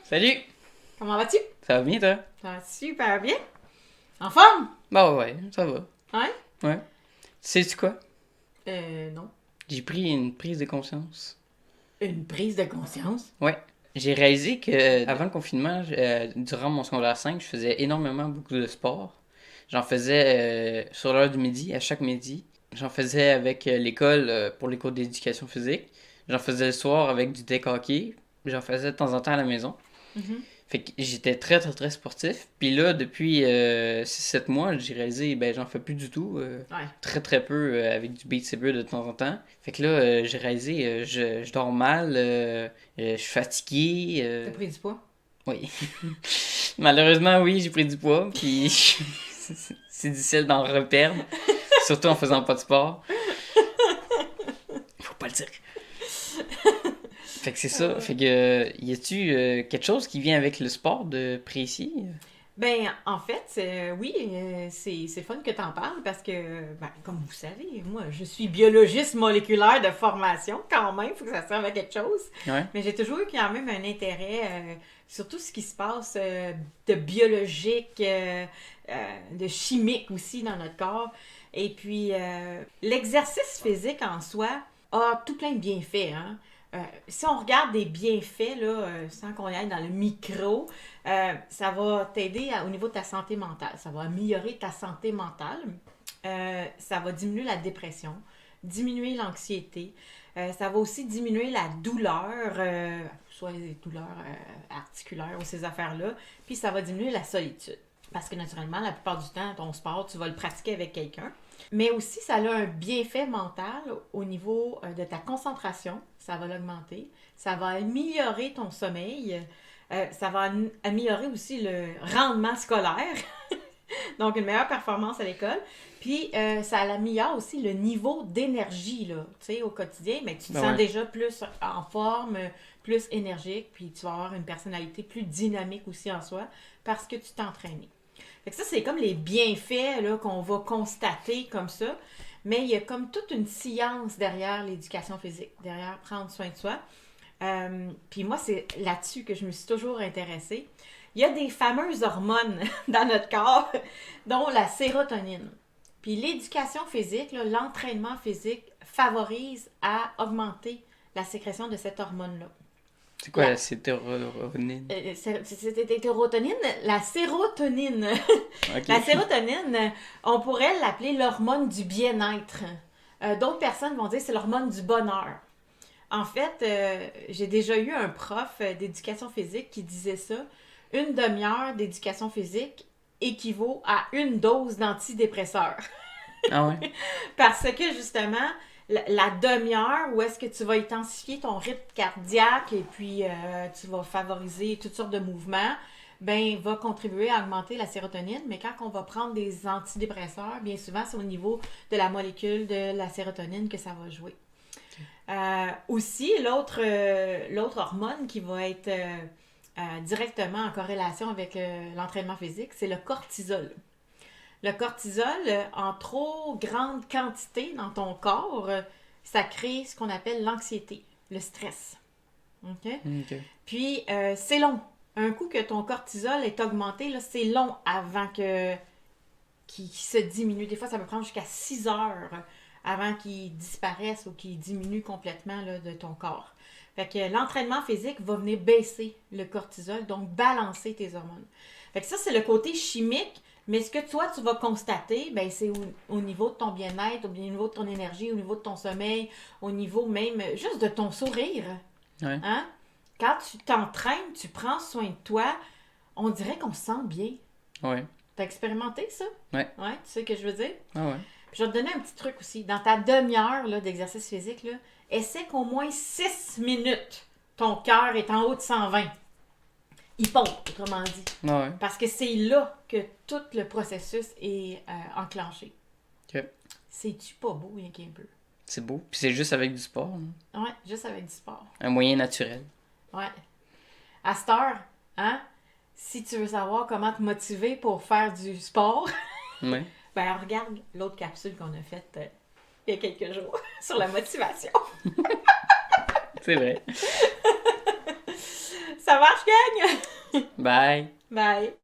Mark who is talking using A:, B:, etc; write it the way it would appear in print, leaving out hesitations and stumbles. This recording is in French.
A: Salut!
B: Comment vas-tu?
A: Ça va bien, toi?
B: Ça va super bien. En forme?
A: Bah ouais, ça va.
B: Ouais?
A: Ouais. Sais-tu quoi?
B: Non.
A: J'ai pris une prise de conscience.
B: Une prise de conscience?
A: Ouais. J'ai réalisé que avant le confinement, durant mon secondaire 5, je faisais énormément beaucoup de sport. J'en faisais sur l'heure du midi, à chaque midi. J'en faisais avec l'école pour les cours d'éducation physique. J'en faisais le soir avec du deck hockey. J'en faisais de temps en temps à la maison.
B: Mhm.
A: Fait que j'étais très très très sportif. Puis là, depuis 6-7 mois, j'ai réalisé, ben j'en fais plus du tout.
B: Ouais.
A: Très très peu avec du beat saber de temps en temps. Fait que là, j'ai réalisé, je dors mal, je suis fatigué.
B: T'as pris du poids?
A: Oui. Malheureusement, oui, j'ai pris du poids. Puis c'est difficile d'en reperdre. Surtout en faisant pas de sport. Faut pas le dire. Fait que c'est ça. Fait que, y a-tu quelque chose qui vient avec le sport de précis?
B: Ben, en fait, oui, c'est fun que t'en parles parce que, ben, comme vous savez, moi, je suis biologiste moléculaire de formation quand même, faut que ça serve à quelque chose.
A: Ouais.
B: Mais j'ai toujours eu quand même un intérêt sur tout ce qui se passe de biologique, de chimique aussi dans notre corps. Et puis, l'exercice physique en soi a tout plein de bienfaits, hein. Si on regarde des bienfaits, là, sans qu'on aille dans le micro, ça va t'aider au niveau de ta santé mentale. Ça va améliorer ta santé mentale. Ça va diminuer la dépression, diminuer l'anxiété. Ça va aussi diminuer la douleur, soit les douleurs articulaires ou ces affaires-là. Puis ça va diminuer la solitude. Parce que naturellement, la plupart du temps, ton sport, tu vas le pratiquer avec quelqu'un. Mais aussi, ça a un bienfait mental au niveau de ta concentration. Ça va l'augmenter. Ça va améliorer ton sommeil. Ça va améliorer aussi le rendement scolaire. Donc, une meilleure performance à l'école. Puis, ça améliore aussi le niveau d'énergie, là, tu sais, au quotidien. Mais tu te sens déjà plus en forme, plus énergique. Puis, tu vas avoir une personnalité plus dynamique aussi en soi parce que tu t'entraînes. Fait que ça, c'est comme les bienfaits là, qu'on va constater comme ça. Mais il y a comme toute une science derrière l'éducation physique, derrière prendre soin de soi. Puis moi, c'est là-dessus que je me suis toujours intéressée. Il y a des fameuses hormones dans notre corps, dont la sérotonine. Puis l'éducation physique, là, l'entraînement physique favorise à augmenter la sécrétion de cette hormone-là.
A: C'est quoi la sérotonine?
B: C'était sérotonine? La sérotonine.
A: Ok.
B: La sérotonine, on pourrait l'appeler l'hormone du bien-être. D'autres personnes vont dire que c'est l'hormone du bonheur. En fait, j'ai déjà eu un prof d'éducation physique qui disait ça. Une demi-heure d'éducation physique équivaut à une dose d'antidépresseur.
A: Ah ouais?
B: Parce que justement, la demi-heure où est-ce que tu vas intensifier ton rythme cardiaque et puis tu vas favoriser toutes sortes de mouvements, ben va contribuer à augmenter la sérotonine. Mais quand on va prendre des antidépresseurs, bien souvent, c'est au niveau de la molécule de la sérotonine que ça va jouer. Aussi, l'autre hormone qui va être directement en corrélation avec l'entraînement physique, c'est le cortisol. Le cortisol, en trop grande quantité dans ton corps, ça crée ce qu'on appelle l'anxiété, le stress. OK?
A: Ok.
B: Puis, c'est long. Un coup que ton cortisol est augmenté, là, c'est long avant qu'il se diminue. Des fois, ça peut prendre jusqu'à 6 heures avant qu'il disparaisse ou qu'il diminue complètement là, de ton corps. Fait que l'entraînement physique va venir baisser le cortisol, donc balancer tes hormones. Fait que ça, c'est le côté chimique. Mais ce que toi, tu vas constater, ben, c'est au niveau de ton bien-être, au niveau de ton énergie, au niveau de ton sommeil, au niveau même juste de ton sourire.
A: Ouais.
B: Hein? Quand tu t'entraînes, tu prends soin de toi, on dirait qu'on se sent bien.
A: Ouais.
B: T'as expérimenté ça?
A: Ouais.
B: Ouais, tu sais ce que je veux dire?
A: Ah ouais.
B: Puis je vais te donner un petit truc aussi. Dans ta demi-heure là, d'exercice physique, là, essaie qu'au moins 6 minutes, ton cœur est en haut de 120. Il pompe, autrement dit.
A: Ah ouais.
B: Parce que c'est là que tout le processus est enclenché.
A: Ok.
B: C'est-tu pas beau, rien qu'un peu?
A: C'est beau. Puis c'est juste avec du sport. Hein?
B: Ouais, juste avec du sport.
A: Un moyen naturel.
B: Ouais. À cette heure, hein, si tu veux savoir comment te motiver pour faire du sport,
A: Ouais.
B: ben regarde l'autre capsule qu'on a faite il y a quelques jours sur la motivation.
A: C'est vrai.
B: Ça marche, gang?
A: Bye!
B: Bye!